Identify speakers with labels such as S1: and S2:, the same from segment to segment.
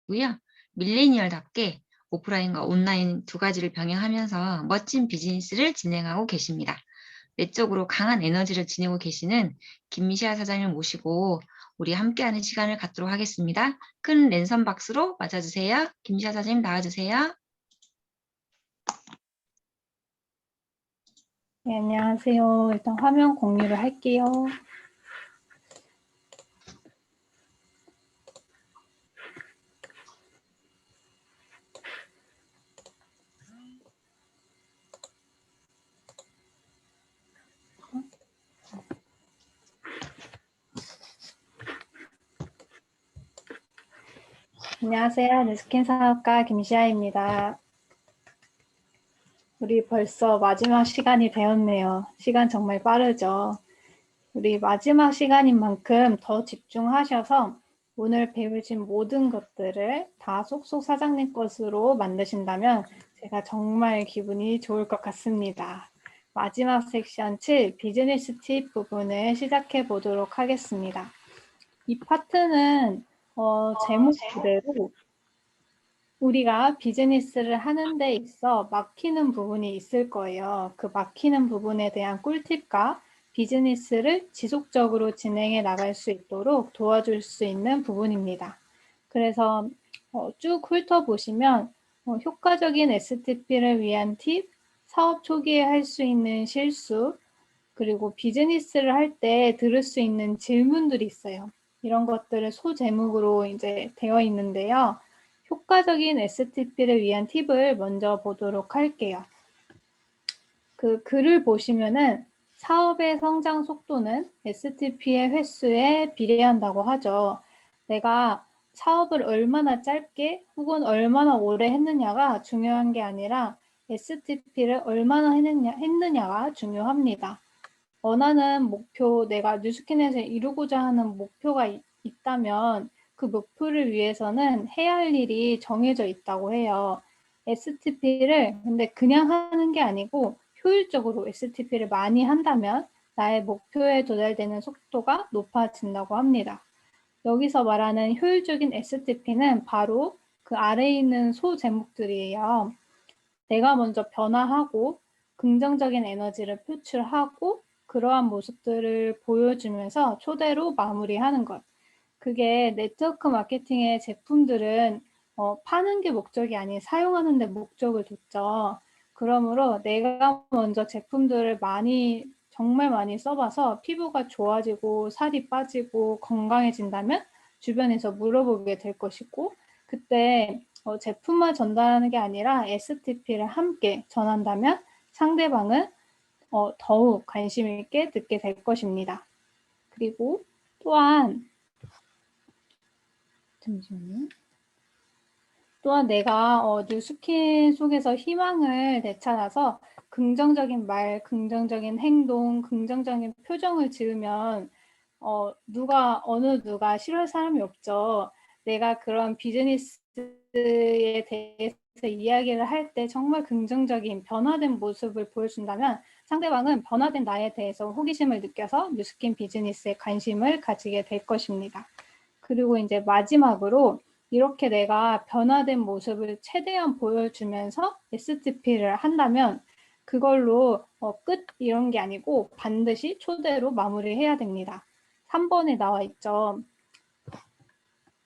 S1: 있고요. 밀레니얼답게 오프라인과 온라인 두 가지를 병행하면서 멋진 비즈니스를 진행하고 계십니다. 내적으로 강한 에너지를 지니고 계시는 김시아 사장님을 모시고 우리 함께하는 시간을 갖도록 하겠습니다. 큰 랜선 박수로 맞아주세요. 김시아 사장님 나와주세요.
S2: 네, 안녕하세요. 일단 화면 공유를 할게요. 안녕하세요. 뉴스킨 사업가 김시아입니다. 우리 벌써 마지막 시간이 되었네요. 시간 정말 빠르죠. 우리 마지막 시간인 만큼 더 집중하셔서 오늘 배우신 모든 것들을 다 속속 사장님 것으로 만드신다면 제가 정말 기분이 좋을 것 같습니다. 마지막 섹션 7 비즈니스 팁 부분을 시작해 보도록 하겠습니다. 이 파트는 제목 그대로 우리가 비즈니스를 하는 데 있어 막히는 부분이 있을 거예요. 그 막히는 부분에 대한 꿀팁과 비즈니스를 지속적으로 진행해 나갈 수 있도록 도와줄 수 있는 부분입니다. 그래서 쭉 훑어보시면 효과적인 STP를 위한 팁, 사업 초기에 할 수 있는 실수, 그리고 비즈니스를 할 때 들을 수 있는 질문들이 있어요. 이런 것들을 소제목으로 이제 되어 있는데요. 효과적인 STP를 위한 팁을 먼저 보도록 할게요. 그 글을 보시면은 사업의 성장 속도는 STP의 횟수에 비례한다고 하죠. 내가 사업을 얼마나 짧게 혹은 얼마나 오래 했느냐가 중요한 게 아니라 STP를 얼마나 했느냐가 중요합니다. 원하는 목표, 내가 뉴스킨에서 이루고자 하는 목표가 있다면 그 목표를 위해서는 해야 할 일이 정해져 있다고 해요. STP를 근데 그냥 하는 게 아니고 효율적으로 STP를 많이 한다면 나의 목표에 도달되는 속도가 높아진다고 합니다. 여기서 말하는 효율적인 STP는 바로 그 아래에 있는 소제목들이에요. 내가 먼저 변화하고 긍정적인 에너지를 표출하고 그러한 모습들을 보여주면서 초대로 마무리하는 것. 그게 네트워크 마케팅의 제품들은 파는 게 목적이 아닌 사용하는 데 목적을 뒀죠. 그러므로 내가 먼저 제품들을 정말 많이 써봐서 피부가 좋아지고 살이 빠지고 건강해진다면 주변에서 물어보게 될 것이고 그때 제품만 전달하는 게 아니라 STP를 함께 전한다면 상대방은 더욱 관심 있게 듣게 될 것입니다. 그리고 또한 잠시만요. 또한 내가 뉴스킨 속에서 희망을 되찾아서 긍정적인 말, 긍정적인 행동, 긍정적인 표정을 지으면 어느 누가 싫어할 사람이 없죠. 내가 그런 비즈니스에 대해서 이야기를 할 때 정말 긍정적인 변화된 모습을 보여준다면 상대방은 변화된 나에 대해서 호기심을 느껴서 뉴스킨 비즈니스에 관심을 가지게 될 것입니다. 그리고 이제 마지막으로 이렇게 내가 변화된 모습을 최대한 보여주면서 STP를 한다면 그걸로 끝 이런 게 아니고 반드시 초대로 마무리해야 됩니다. 3번에 나와 있죠.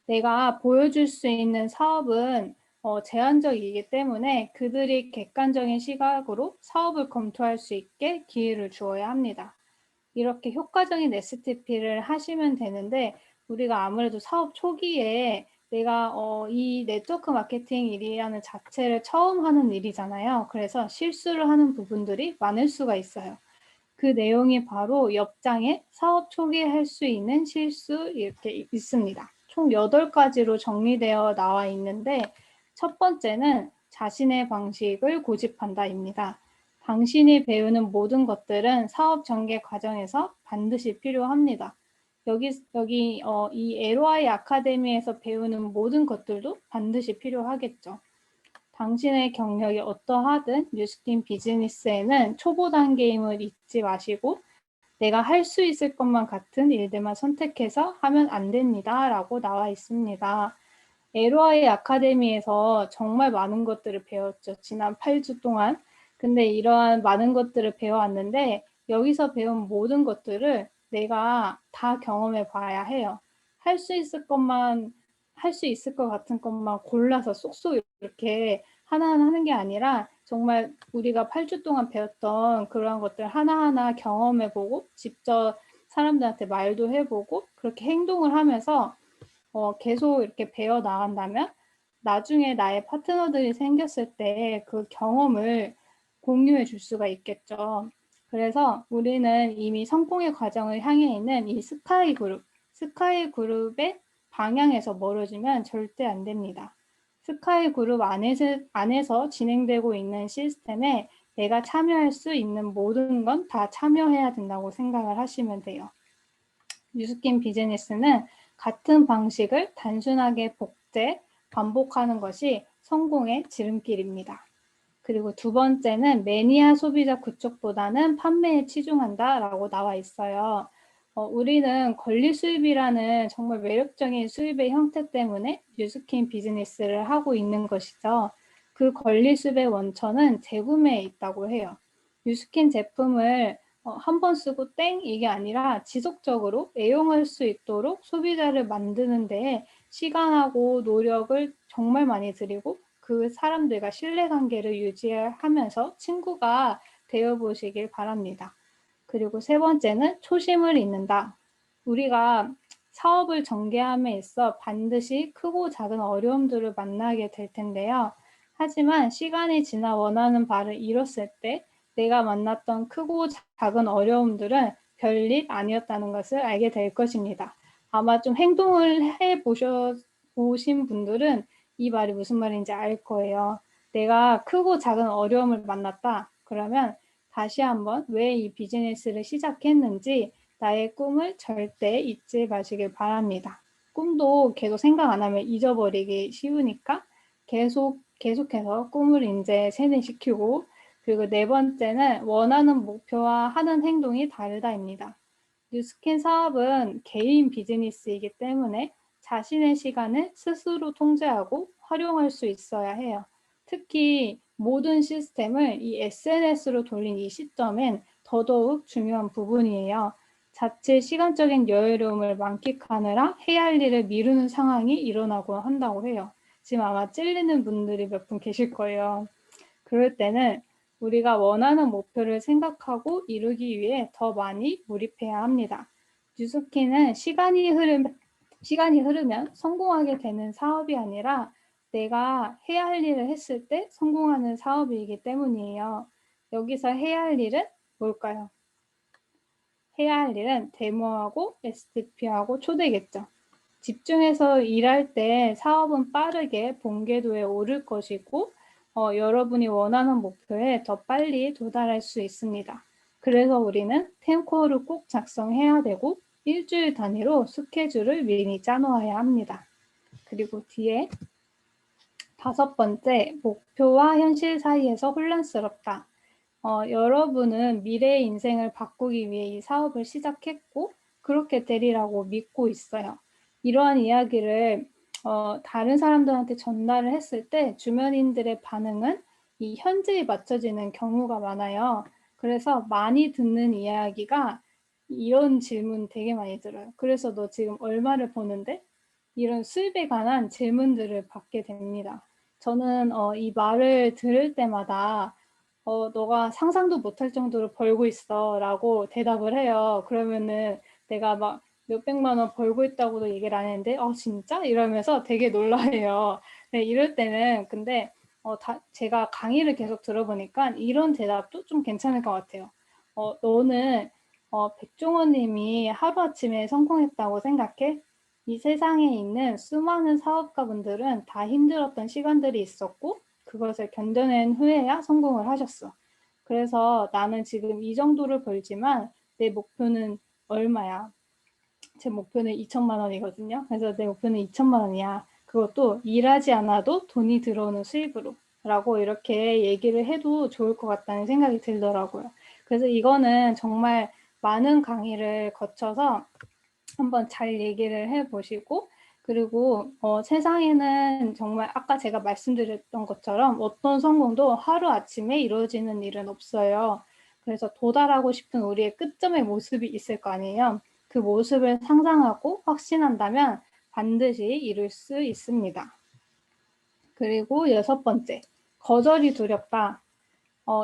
S2: 내가 보여줄 수 있는 사업은 제한적이기 때문에 그들이 객관적인 시각으로 사업을 검토할 수 있게 기회를 주어야 합니다. 이렇게 효과적인 STP를 하시면 되는데 우리가 아무래도 사업 초기에 내가 이 네트워크 마케팅 일이라는 자체를 처음 하는 일이잖아요. 그래서 실수를 하는 부분들이 많을 수가 있어요. 그 내용이 바로 옆장에 사업 초기에 할 수 있는 실수 이렇게 있습니다. 총 8가지로 정리되어 나와 있는데 첫 번째는 자신의 방식을 고집한다입니다. 당신이 배우는 모든 것들은 사업 전개 과정에서 반드시 필요합니다. 이 LOI 아카데미에서 배우는 모든 것들도 반드시 필요하겠죠. 당신의 경력이 어떠하든 뉴스킨 비즈니스에는 초보 단계임을 잊지 마시고 내가 할 수 있을 것만 같은 일들만 선택해서 하면 안 됩니다. 라고 나와 있습니다. LOI 아카데미에서 정말 많은 것들을 배웠죠. 지난 8주 동안. 근데 이러한 많은 것들을 배워왔는데 여기서 배운 모든 것들을 내가 다 경험해 봐야 해요. 할 수 있을 것 같은 것만 골라서 쏙쏙 이렇게 하나하나 하는 게 아니라 정말 우리가 8주 동안 배웠던 그러한 것들 하나하나 경험해 보고 직접 사람들한테 말도 해보고 그렇게 행동을 하면서 계속 이렇게 배워 나간다면 나중에 나의 파트너들이 생겼을 때 그 경험을 공유해 줄 수가 있겠죠. 그래서 우리는 이미 성공의 과정을 향해 있는 이 스카이 그룹의 방향에서 멀어지면 절대 안 됩니다. 스카이 그룹 안에서 진행되고 있는 시스템에 내가 참여할 수 있는 모든 건 다 참여해야 된다고 생각을 하시면 돼요. 뉴스킨 비즈니스는 같은 방식을 단순하게 반복하는 것이 성공의 지름길입니다. 그리고 두 번째는 매니아 소비자 그쪽보다는 판매에 치중한다라고 나와 있어요. 우리는 권리 수입이라는 정말 매력적인 수입의 형태 때문에 뉴스킨 비즈니스를 하고 있는 것이죠. 그 권리 수입의 원천은 재구매에 있다고 해요. 뉴스킨 제품을 한 번 쓰고 땡 이게 아니라 지속적으로 애용할 수 있도록 소비자를 만드는 데에 시간하고 노력을 정말 많이 들이고 그 사람들과 신뢰관계를 유지하면서 친구가 되어보시길 바랍니다. 그리고 세 번째는 초심을 잇는다. 우리가 사업을 전개함에 있어 반드시 크고 작은 어려움들을 만나게 될 텐데요. 하지만 시간이 지나 원하는 바를 이뤘을 때 내가 만났던 크고 작은 어려움들은 별일 아니었다는 것을 알게 될 것입니다. 아마 좀 행동을 보신 분들은 이 말이 무슨 말인지 알 거예요. 내가 크고 작은 어려움을 만났다. 그러면 다시 한번 왜 이 비즈니스를 시작했는지 나의 꿈을 절대 잊지 마시길 바랍니다. 꿈도 계속 생각 안 하면 잊어버리기 쉬우니까 계속해서 꿈을 이제 세뇌시키고 그리고 네 번째는 원하는 목표와 하는 행동이 다르다입니다. 뉴스킨 사업은 개인 비즈니스이기 때문에 자신의 시간을 스스로 통제하고 활용할 수 있어야 해요. 특히 모든 시스템을 이 SNS로 돌린 이 시점엔 더더욱 중요한 부분이에요. 자칫 시간적인 여유로움을 만끽하느라 해야 할 일을 미루는 상황이 일어나곤 한다고 해요. 지금 아마 찔리는 분들이 몇 분 계실 거예요. 그럴 때는 우리가 원하는 목표를 생각하고 이루기 위해 더 많이 몰입해야 합니다. 뉴스킨은 시간이 흐르면 성공하게 되는 사업이 아니라 내가 해야 할 일을 했을 때 성공하는 사업이기 때문이에요. 여기서 해야 할 일은 뭘까요? 해야 할 일은 데모하고 STP하고 초대겠죠. 집중해서 일할 때 사업은 빠르게 본궤도에 오를 것이고 여러분이 원하는 목표에 더 빨리 도달할 수 있습니다. 그래서 우리는 템코어를 꼭 작성해야 되고 일주일 단위로 스케줄을 미리 짜놓아야 합니다. 그리고 뒤에 다섯 번째, 목표와 현실 사이에서 혼란스럽다. 여러분은 미래의 인생을 바꾸기 위해 이 사업을 시작했고 그렇게 되리라고 믿고 있어요. 이러한 이야기를 다른 사람들한테 전달을 했을 때 주변인들의 반응은 이 현재에 맞춰지는 경우가 많아요. 그래서 많이 듣는 이야기가 이런 질문 되게 많이 들어요. 그래서 너 지금 얼마를 버는데? 이런 수입에 관한 질문들을 받게 됩니다. 저는 이 말을 들을 때마다 너가 상상도 못할 정도로 벌고 있어 라고 대답을 해요. 그러면은 내가 막 몇백만 원 벌고 있다고도 얘기를 안 했는데 진짜? 이러면서 되게 놀라해요. 네, 이럴 때는 근데 제가 강의를 계속 들어보니까 이런 대답도 좀 괜찮을 것 같아요. 너는 백종원 님이 하루아침에 성공했다고 생각해? 이 세상에 있는 수많은 사업가분들은 다 힘들었던 시간들이 있었고 그것을 견뎌낸 후에야 성공을 하셨어. 그래서 나는 지금 이 정도를 벌지만 내 목표는 얼마야? 제 목표는 2천만 원이거든요. 그래서 내 목표는 2천만 원이야. 그것도 일하지 않아도 돈이 들어오는 수입으로 라고 이렇게 얘기를 해도 좋을 것 같다는 생각이 들더라고요. 그래서 이거는 정말 많은 강의를 거쳐서 한번 잘 얘기를 해보시고 그리고 세상에는 정말 아까 제가 말씀드렸던 것처럼 어떤 성공도 하루아침에 이루어지는 일은 없어요. 그래서 도달하고 싶은 우리의 끝점의 모습이 있을 거 아니에요. 그 모습을 상상하고 확신한다면 반드시 이룰 수 있습니다. 그리고 6번째, 거절이 두렵다.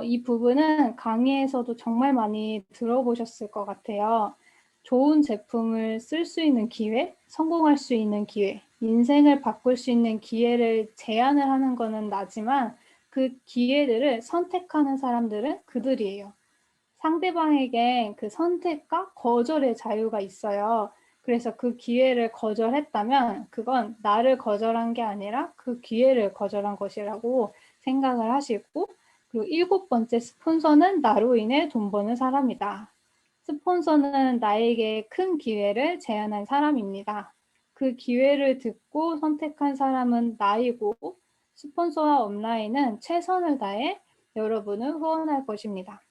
S2: 이 부분은 강의에서도 정말 많이 들어보셨을 것 같아요. 좋은 제품을 쓸 수 있는 기회, 성공할 수 있는 기회, 인생을 바꿀 수 있는 기회를 제안을 하는 거는 나지만 그 기회들을 선택하는 사람들은 그들이에요. 상대방에게 그 선택과 거절의 자유가 있어요. 그래서 그 기회를 거절했다면 그건 나를 거절한 게 아니라 그 기회를 거절한 것이라고 생각을 하시고, 그리고 7번째, 스폰서는 나로 인해 돈 버는 사람이다. 스폰서는 나에게 큰 기회를 제안한 사람입니다. 그 기회를 듣고 선택한 사람은 나이고, 스폰서와 업라인은 최선을 다해 여러분을 후원할 것입니다.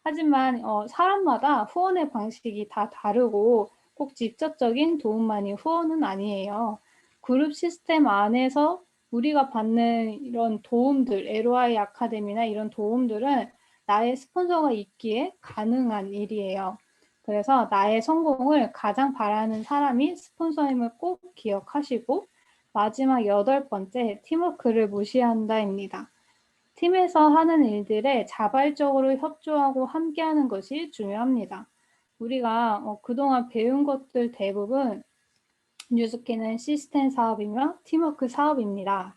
S2: 하지만 사람마다 후원의 방식이 다 다르고 꼭 직접적인 도움만이 후원은 아니에요. 그룹 시스템 안에서 우리가 받는 이런 도움들, LOI 아카데미나 이런 도움들은 나의 스폰서가 있기에 가능한 일이에요. 그래서 나의 성공을 가장 바라는 사람이 스폰서임을 꼭 기억하시고, 마지막 8번째, 팀워크를 무시한다입니다. 팀에서 하는 일들에 자발적으로 협조하고 함께하는 것이 중요합니다. 우리가 그동안 배운 것들 대부분 뉴스케는 시스템 사업이며 팀워크 사업입니다.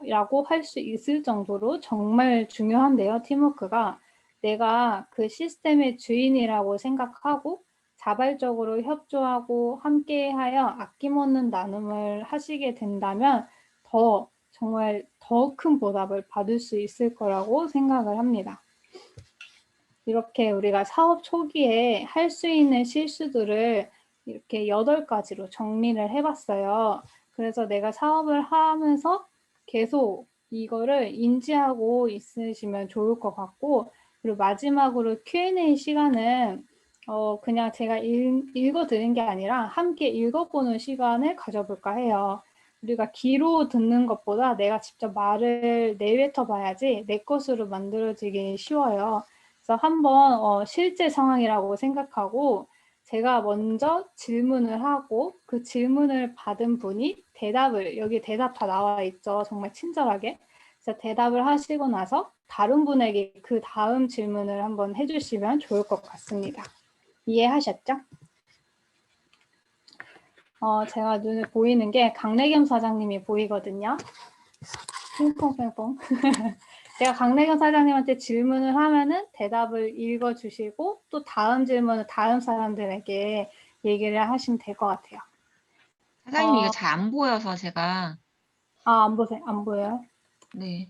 S2: 라고 할 수 있을 정도로 정말 중요한데요. 팀워크가 내가 그 시스템의 주인이라고 생각하고 자발적으로 협조하고 함께하여 아낌없는 나눔을 하시게 된다면 정말 더 큰 보답을 받을 수 있을 거라고 생각을 합니다. 이렇게 우리가 사업 초기에 할 수 있는 실수들을 이렇게 8가지로 정리를 해봤어요. 그래서 내가 사업을 하면서 계속 이거를 인지하고 있으시면 좋을 것 같고, 그리고 마지막으로 Q&A 시간은 그냥 제가 읽어드린 게 아니라 함께 읽어보는 시간을 가져볼까 해요. 우리가 귀로 듣는 것보다 내가 직접 말을 내뱉어 봐야지 내 것으로 만들어지기 쉬워요. 그래서 한번 실제 상황이라고 생각하고 제가 먼저 질문을 하고 그 질문을 받은 분이 여기 대답 다 나와 있죠. 정말 친절하게. 그래서 대답을 하시고 나서 다른 분에게 그 다음 질문을 한번 해주시면 좋을 것 같습니다. 이해하셨죠? 제가 눈에 보이는 게 강래겸 사장님이 보이거든요. 핑퐁핑퐁. 제가 강래겸 사장님한테 질문을 하면은 대답을 읽어주시고 또 다음 질문을 다음 사람들에게 얘기를 하시면 될 것 같아요.
S1: 사장님 이거 잘 안 보여서 제가.
S2: 안 보세요? 안 보여요?
S1: 네.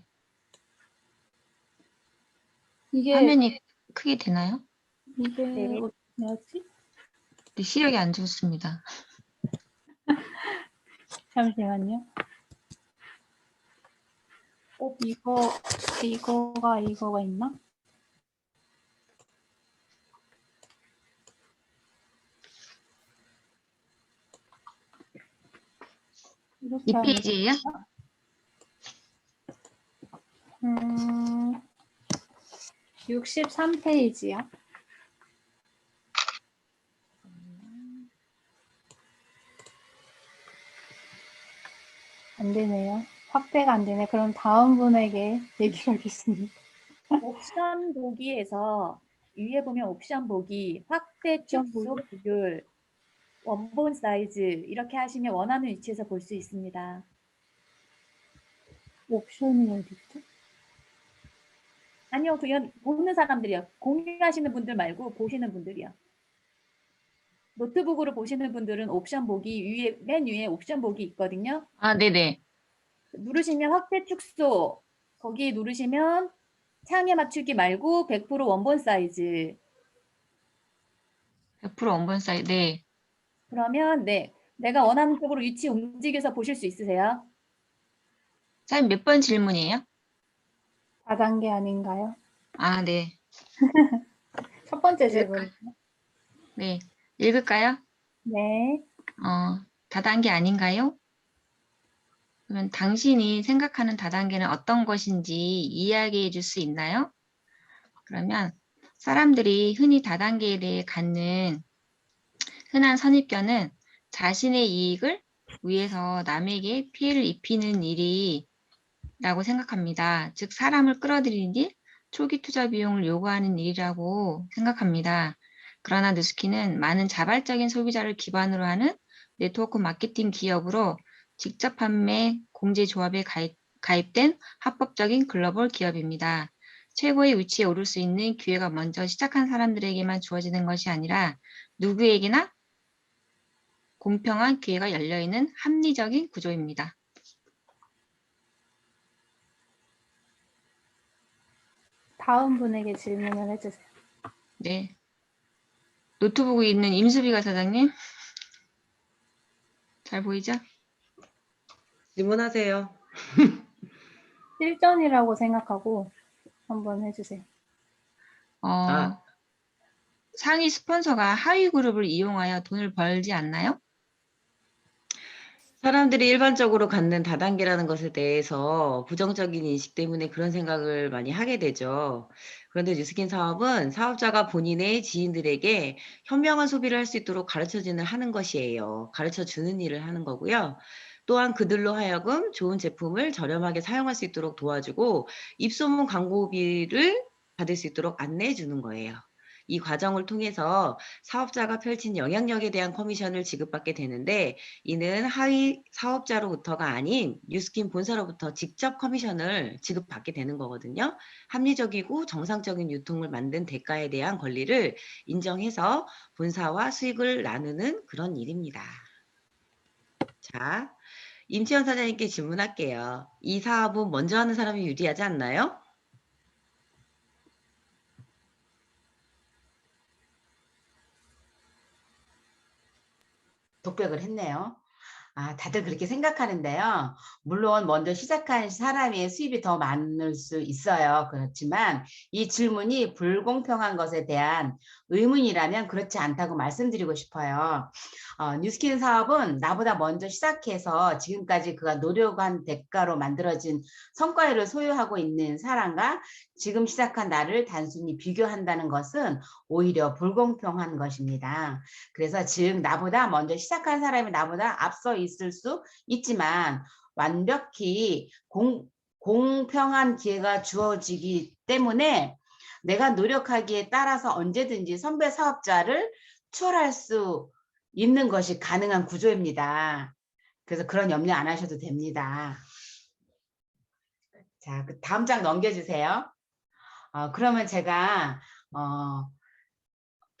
S2: 이게
S1: 화면이 크게 되나요?
S3: 네.
S2: 어디였지?
S1: 네, 시력이 안 좋습니다.
S2: 잠시만요. 이거가 있나? 이렇게
S1: 이
S2: 하면
S1: 페이지예요?
S2: 63페이지요. 안 되네요. 확대가 안 되네. 그럼 다음 분에게 얘기하겠습니다.
S3: 옵션 보기에서 위에 보면 옵션 보기, 확대, 축소, 비율, 원본 사이즈 이렇게 하시면 원하는 위치에서 볼 수 있습니다.
S2: 옵션이 어디 있죠?
S3: 아니요, 그냥 보는 사람들이요. 공유하시는 분들 말고 보시는 분들이요. 노트북으로 보시는 분들은 옵션 보기 맨 위에 옵션 보기 있거든요.
S1: 아, 네네.
S3: 누르시면 확대, 축소 거기 누르시면 창에 맞추기 말고 100% 원본 사이즈.
S1: 100% 원본 사이즈. 네.
S3: 그러면 네, 내가 원하는 쪽으로 위치 움직여서 보실 수 있으세요?
S1: 사장님 몇 번 질문이에요?
S2: 4단계 아닌가요?
S1: 아, 네.
S2: 첫 번째 질문.
S1: 네. 읽을까요?
S2: 네.
S1: 다단계 아닌가요? 그러면 당신이 생각하는 다단계는 어떤 것인지 이야기해 줄 수 있나요? 그러면 사람들이 흔히 다단계에 대해 갖는 흔한 선입견은 자신의 이익을 위해서 남에게 피해를 입히는 일이라고 생각합니다. 즉, 사람을 끌어들이는 일, 초기 투자 비용을 요구하는 일이라고 생각합니다. 그러나 누스키는 많은 자발적인 소비자를 기반으로 하는 네트워크 마케팅 기업으로 직접 판매 공제 조합에 가입된 합법적인 글로벌 기업입니다. 최고의 위치에 오를 수 있는 기회가 먼저 시작한 사람들에게만 주어지는 것이 아니라 누구에게나 공평한 기회가 열려있는 합리적인 구조입니다.
S2: 다음 분에게 질문을 해주세요.
S1: 네. 노트북에 있는 임수비가 사장님. 잘 보이죠?
S4: 질문하세요.
S2: 실전이라고 생각하고 한번 해주세요.
S4: 아.
S1: 상위 스폰서가 하위 그룹을 이용하여 돈을 벌지 않나요?
S4: 사람들이 일반적으로 갖는 다단계라는 것에 대해서 부정적인 인식 때문에 그런 생각을 많이 하게 되죠. 그런데 뉴스킨 사업은 사업자가 본인의 지인들에게 현명한 소비를 할 수 있도록 가르쳐주는 하는 것이에요. 가르쳐주는 일을 하는 거고요. 또한 그들로 하여금 좋은 제품을 저렴하게 사용할 수 있도록 도와주고 입소문 광고비를 받을 수 있도록 안내해 주는 거예요. 이 과정을 통해서 사업자가 펼친 영향력에 대한 커미션을 지급받게 되는데 이는 하위 사업자로부터가 아닌 뉴스킨 본사로부터 직접 커미션을 지급받게 되는 거거든요. 합리적이고 정상적인 유통을 만든 대가에 대한 권리를 인정해서 본사와 수익을 나누는 그런 일입니다. 자, 임치현 사장님께 질문할게요. 이 사업은 먼저 하는 사람이 유리하지 않나요?
S5: 독백을 했네요. 다들 그렇게 생각하는데요. 물론 먼저 시작한 사람의 수입이 더 많을 수 있어요. 그렇지만 이 질문이 불공평한 것에 대한 의문이라면 그렇지 않다고 말씀드리고 싶어요. 뉴스킨 사업은 나보다 먼저 시작해서 지금까지 그가 노력한 대가로 만들어진 성과를 소유하고 있는 사람과 지금 시작한 나를 단순히 비교한다는 것은 오히려 불공평한 것입니다. 그래서 즉 나보다 먼저 시작한 사람이 나보다 앞서 있을 수 있지만 완벽히 공평한 기회가 주어지기 때문에 내가 노력하기에 따라서 언제든지 선배 사업자를 추월할 수 있는 것이 가능한 구조입니다. 그래서 그런 염려 안 하셔도 됩니다. 자, 다음 장 넘겨주세요. 그러면 제가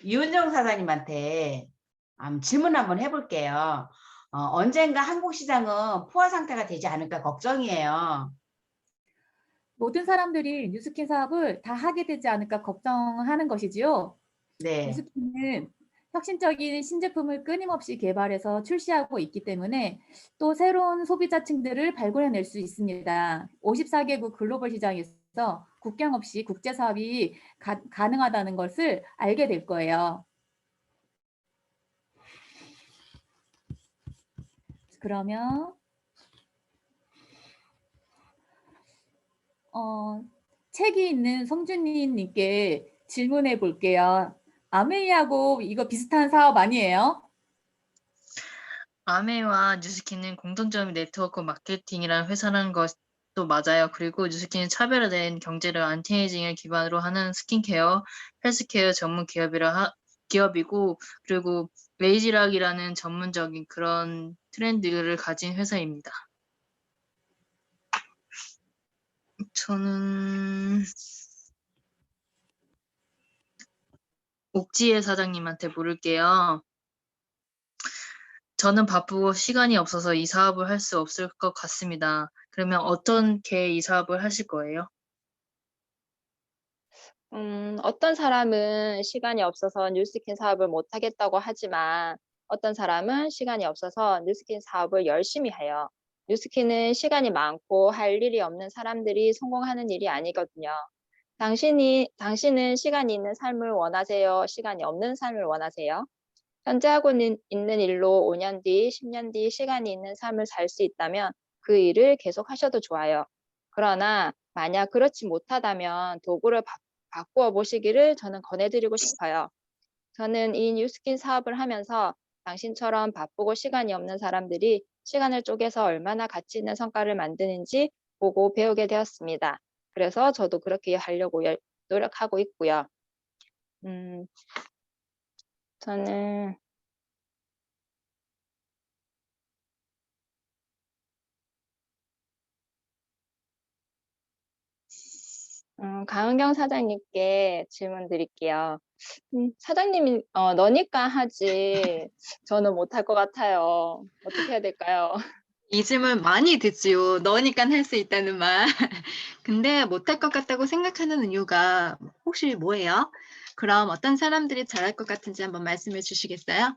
S5: 이은정 사장님한테 질문 한번 해볼게요. 언젠가 한국 시장은 포화 상태가 되지 않을까 걱정이에요.
S3: 모든 사람들이 뉴스킨 사업을 다 하게 되지 않을까 걱정하는 것이지요.
S5: 네.
S3: 뉴스킨은 혁신적인 신제품을 끊임없이 개발해서 출시하고 있기 때문에 또 새로운 소비자층들을 발굴해낼 수 있습니다. 54개국 글로벌 시장에서 국경 없이 국제 사업이 가능하다는 것을 알게 될 거예요. 그러면 책이 있는 성준님께 질문해 볼게요. 아메이하고 이거 비슷한 사업 아니에요?
S6: 아메이와 뉴스킨은 공통점이 네트워크 마케팅이라는 회사라는 것도 맞아요. 그리고 뉴스킨은 차별화된 경제를 안티에이징을 기반으로 하는 스킨케어, 헬스케어 전문 기업이고 그리고 레이지락이라는 전문적인 그런 트렌드를 가진 회사입니다. 저는 옥지혜 사장님한테 물을게요. 저는 바쁘고 시간이 없어서 이 사업을 할 수 없을 것 같습니다. 그러면 어떻게 이 사업을 하실 거예요?
S7: 어떤 사람은 시간이 없어서 뉴스킨 사업을 못 하겠다고 하지만 어떤 사람은 시간이 없어서 뉴스킨 사업을 열심히 해요. 뉴스킨은 시간이 많고 할 일이 없는 사람들이 성공하는 일이 아니거든요. 당신은 시간이 있는 삶을 원하세요? 시간이 없는 삶을 원하세요? 현재 하고 있는 일로 5년 뒤, 10년 뒤 시간이 있는 삶을 살 수 있다면 그 일을 계속 하셔도 좋아요. 그러나 만약 그렇지 못하다면 도구를 바꾸어 보시기를 저는 권해드리고 싶어요. 저는 이 뉴스킨 사업을 하면서 당신처럼 바쁘고 시간이 없는 사람들이 시간을 쪼개서 얼마나 가치 있는 성과를 만드는지 보고 배우게 되었습니다. 그래서 저도 그렇게 하려고 노력하고 있고요. 저는 강은경 사장님께 질문 드릴게요. 사장님이 너니까 하지 저는 못할 것 같아요. 어떻게 해야 될까요?
S8: 이 질문 많이 듣지요. 너니까 할 수 있다는 말. 근데 못할 것 같다고 생각하는 이유가 혹시 뭐예요? 그럼 어떤 사람들이 잘할 것 같은지 한번 말씀해 주시겠어요?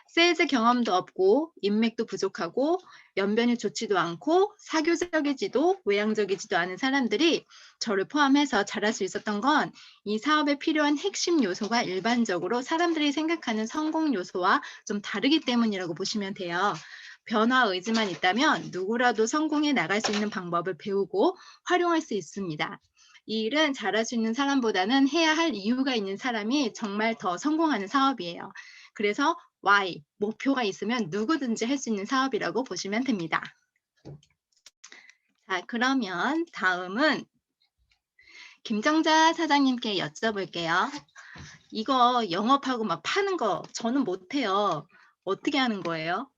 S8: 세일즈 경험도 없고 인맥도 부족하고 연변이 좋지도 않고 사교적이지도 외향적이지도 않은 사람들이 저를 포함해서 잘할 수 있었던 건 이 사업에 필요한 핵심 요소가 일반적으로 사람들이 생각하는 성공 요소와 좀 다르기 때문이라고 보시면 돼요. 변화 의지만 있다면 누구라도 성공해 나갈 수 있는 방법을 배우고 활용할 수 있습니다. 이 일은 잘할 수 있는 사람보다는 해야 할 이유가 있는 사람이 정말 더 성공하는 사업이에요. 그래서 why, 목표가 있으면 누구든지 할 수 있는 사업이라고 보시면 됩니다. 자, 그러면 다음은 김정자 사장님께 여쭤볼게요. 이거 영업하고 막 파는 거 저는 못해요. 어떻게 하는 거예요?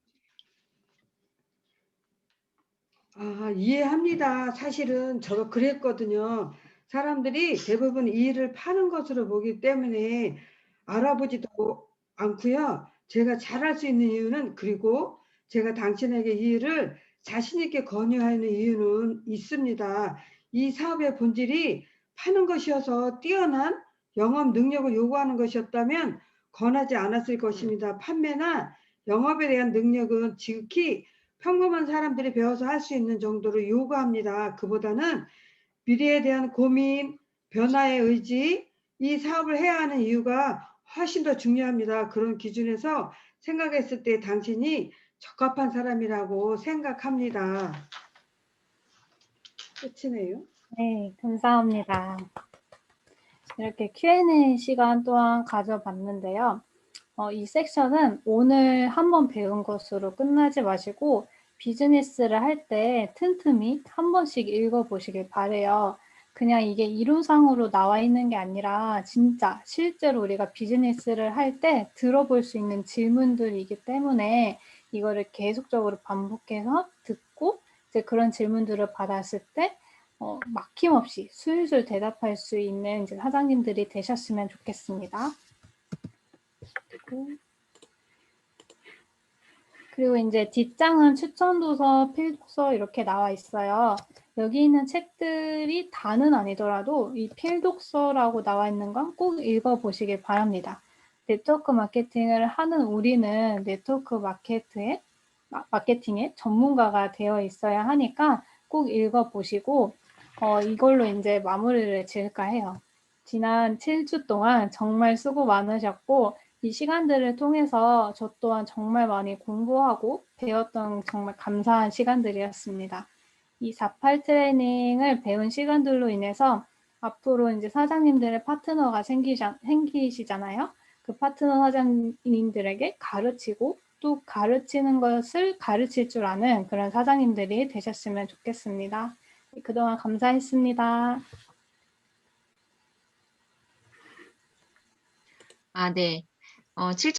S9: 이해합니다. 사실은 저도 그랬거든요. 사람들이 대부분 이 일을 파는 것으로 보기 때문에 알아보지도 않고요. 제가 잘할 수 있는 이유는, 그리고 제가 당신에게 이 일을 자신 있게 권유하는 이유는 있습니다. 이 사업의 본질이 파는 것이어서 뛰어난 영업 능력을 요구하는 것이었다면 권하지 않았을 것입니다. 판매나 영업에 대한 능력은 지극히 평범한 사람들이 배워서 할 수 있는 정도로 요구합니다. 그보다는 미래에 대한 고민, 변화의 의지, 이 사업을 해야 하는 이유가 훨씬 더 중요합니다. 그런 기준에서 생각했을 때 당신이 적합한 사람이라고 생각합니다. 끝이네요.
S2: 네, 감사합니다. 이렇게 Q&A 시간 또한 가져봤는데요. 이 섹션은 오늘 한번 배운 것으로 끝나지 마시고 비즈니스를 할 때 틈틈이 한 번씩 읽어보시길 바래요. 그냥 이게 이론상으로 나와 있는 게 아니라 진짜 실제로 우리가 비즈니스를 할 때 들어볼 수 있는 질문들이기 때문에 이거를 계속적으로 반복해서 듣고 이제 그런 질문들을 받았을 때 막힘없이 술술 대답할 수 있는 이제 사장님들이 되셨으면 좋겠습니다. 그리고 이제 뒷장은 추천도서, 필독서 이렇게 나와 있어요. 여기 있는 책들이 다는 아니더라도 이 필독서라고 나와 있는 건 꼭 읽어보시길 바랍니다. 네트워크 마케팅을 하는 우리는 네트워크 마케팅의 전문가가 되어 있어야 하니까 꼭 읽어보시고 이걸로 이제 마무리를 지을까 해요. 지난 7주 동안 정말 수고 많으셨고 이 시간들을 통해서 저 또한 정말 많이 공부하고 배웠던 정말 감사한 시간들이었습니다. 이 4.8 트레이닝을 배운 시간들로 인해서 앞으로 이제 사장님들의 파트너가 생기시잖아요. 그 파트너 사장님들에게 가르치고 또 가르치는 것을 가르칠 줄 아는 그런 사장님들이 되셨으면 좋겠습니다. 그동안 감사했습니다.
S1: 네.